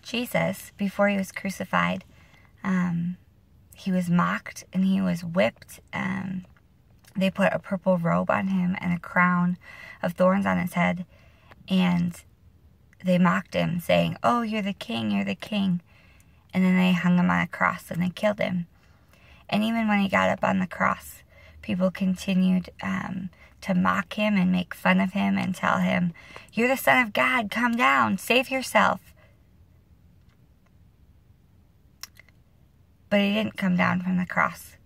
Jesus, before he was crucified, he was mocked and he was whipped. They put a purple robe on him and a crown of thorns on his head. And they mocked him, saying, "Oh, you're the king, you're the king." And then they hung him on a cross and they killed him. And even when he got up on the cross, people continued to mock him and make fun of him and tell him, "You're the Son of God, come down, save yourself." But he didn't come down from the cross.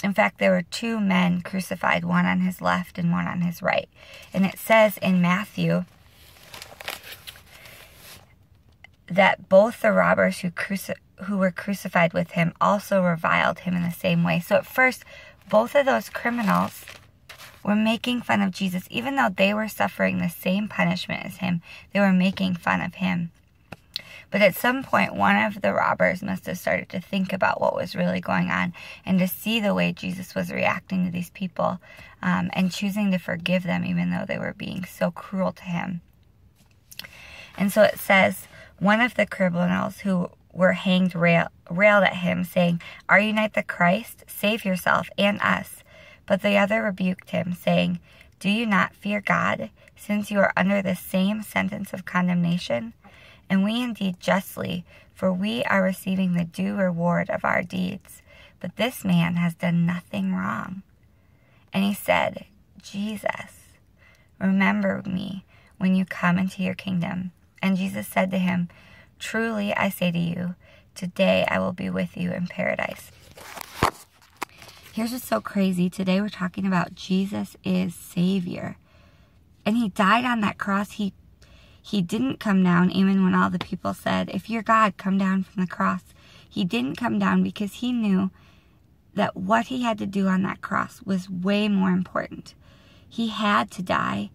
In fact, there were 2 men crucified, one on his left and one on his right. And it says in Matthew that both the robbers who were crucified with him also reviled him in the same way. So at first, both of those criminals were making fun of Jesus. Even though they were suffering the same punishment as him, they were making fun of him. But at some point, one of the robbers must have started to think about what was really going on and to see the way Jesus was reacting to these people and choosing to forgive them even though they were being so cruel to him. And so it says, one of the criminals who were hanged railed at him, saying, "Are you not the Christ? Save yourself and us." But the other rebuked him, saying, "Do you not fear God, since you are under the same sentence of condemnation? And we indeed justly, for we are receiving the due reward of our deeds. But this man has done nothing wrong." And he said, "Jesus, remember me when you come into your kingdom." And Jesus said to him, "Truly I say to you, today I will be with you in paradise." Here's what's so crazy. Today we're talking about Jesus is Savior. And he died on that cross. He didn't come down even when all the people said, "If you're God, come down from the cross." He didn't come down because he knew that what he had to do on that cross was way more important. He had to die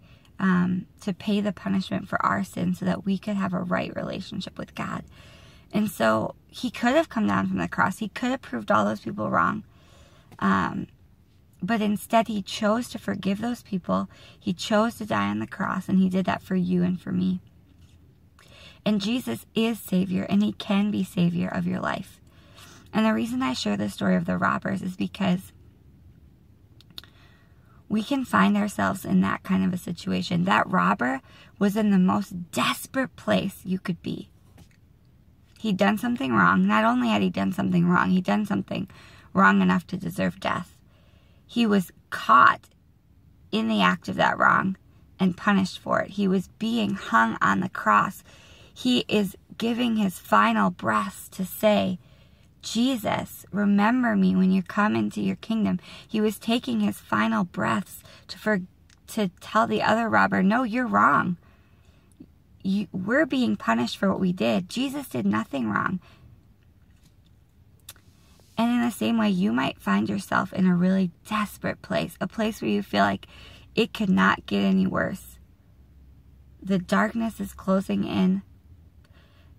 to pay the punishment for our sins so that we could have a right relationship with God. And so he could have come down from the cross. He could have proved all those people wrong. But instead, he chose to forgive those people. He chose to die on the cross, and he did that for you and for me. And Jesus is Savior, and he can be Savior of your life. And the reason I share the story of the robbers is because we can find ourselves in that kind of a situation. That robber was in the most desperate place you could be. He'd done something wrong. Not only had he done something wrong, he'd done something wrong enough to deserve death. He was caught in the act of that wrong and punished for it. He was being hung on the cross. He is giving his final breaths to say, "Jesus, remember me when you come into your kingdom." He was taking his final breaths to tell the other robber, "No, you're wrong. We're being punished for what we did. Jesus did nothing wrong." And in the same way, you might find yourself in a really desperate place, a place where you feel like it could not get any worse. The darkness is closing in.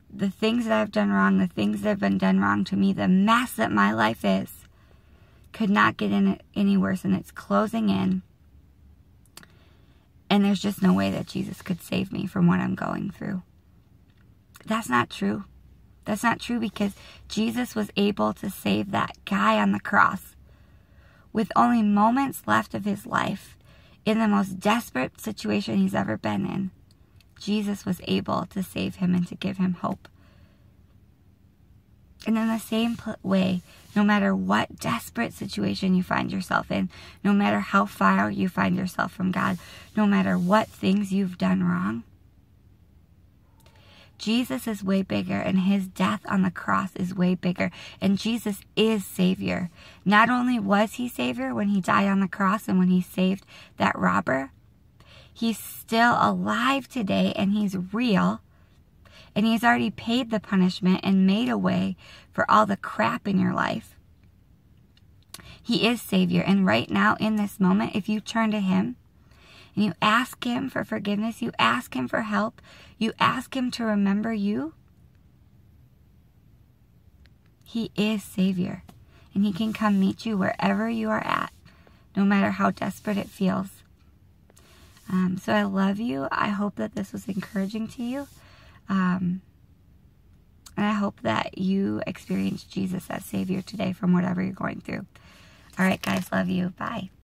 The things that I've done wrong, the things that have been done wrong to me, the mess that my life is, could not get any worse, and it's closing in. And there's just no way that Jesus could save me from what I'm going through. That's not true. That's not true, because Jesus was able to save that guy on the cross with only moments left of his life in the most desperate situation he's ever been in. Jesus was able to save him and to give him hope. And in the same way, no matter what desperate situation you find yourself in, no matter how far you find yourself from God, no matter what things you've done wrong, Jesus is way bigger, and his death on the cross is way bigger. And Jesus is Savior. Not only was he Savior when he died on the cross and when he saved that robber, he's still alive today, and he's real. And he's already paid the punishment and made a way for all the crap in your life. He is Savior. And right now, in this moment, if you turn to him and you ask him for forgiveness, you ask him for help, you ask him to remember you, he is Savior. And he can come meet you wherever you are at, no matter how desperate it feels. So I love you. I hope that this was encouraging to you. And I hope that you experience Jesus as Savior today from whatever you're going through. All right, guys. Love you. Bye.